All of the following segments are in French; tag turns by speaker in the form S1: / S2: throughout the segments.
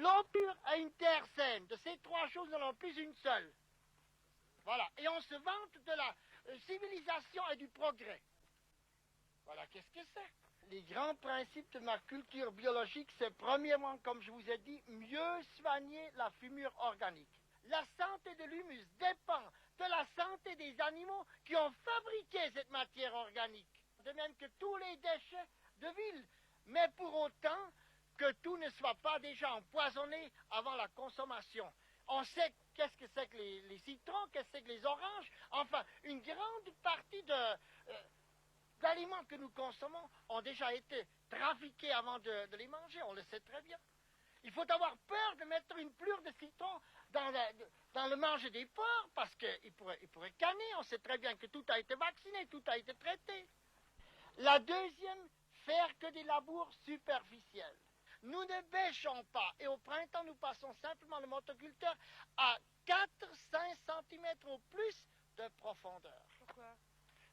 S1: l'eau pure et une terre saine. De ces trois choses, nous n'en plus une seule. Voilà. Et on se vante de la civilisation et du progrès. Voilà, qu'est-ce que c'est? Les grands principes de ma culture biologique, c'est premièrement, comme je vous ai dit, mieux soigner la fumure organique. La santé de l'humus dépend de la santé des animaux qui ont fabriqué cette matière organique. De même que tous les déchets de ville. Mais pour autant que tout ne soit pas déjà empoisonné avant la consommation. On sait qu'est-ce que c'est que les citrons, qu'est-ce que c'est que les oranges. Enfin, une grande partie d'aliments que nous consommons ont déjà été trafiqués avant de les manger. On le sait très bien. Il faut avoir peur de mettre une plure de citron dans le manger des porcs parce qu'il pourrait canner. On sait très bien que tout a été vacciné, tout a été traité. La deuxième, faire que des labours superficiels. Nous ne bêchons pas et au printemps nous passons simplement le motoculteur à 4-5 cm au plus de profondeur.
S2: Pourquoi?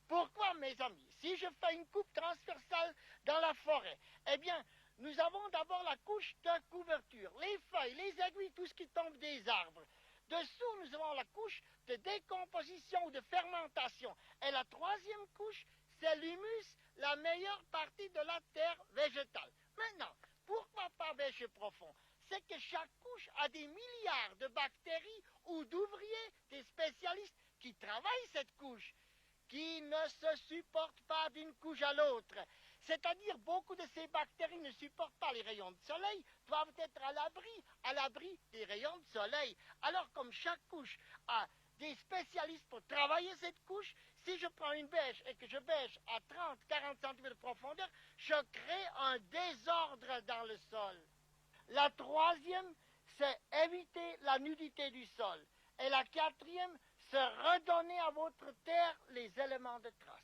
S1: Pourquoi, mes amis? Si je fais une coupe transversale dans la forêt, eh bien, nous avons d'abord la couche de couverture, les feuilles, les aiguilles, tout ce qui tombe des arbres. Dessous, nous avons la couche de décomposition ou de fermentation. Et la troisième couche, c'est l'humus, la meilleure partie de la terre végétale. Maintenant, pourquoi pas bêcher profond? C'est que chaque couche a des milliards de bactéries ou d'ouvriers, des spécialistes qui travaillent cette couche, qui ne se supportent pas d'une couche à l'autre. C'est-à-dire, beaucoup de ces bactéries ne supportent pas les rayons de soleil, doivent être à l'abri des rayons de soleil. Alors, comme chaque couche a des spécialistes pour travailler cette couche, si je prends une bêche et que je bêche à 30-40 cm de profondeur, je crée un désordre dans le sol. La troisième, c'est éviter la nudité du sol. Et la quatrième, c'est redonner à votre terre les éléments de trace.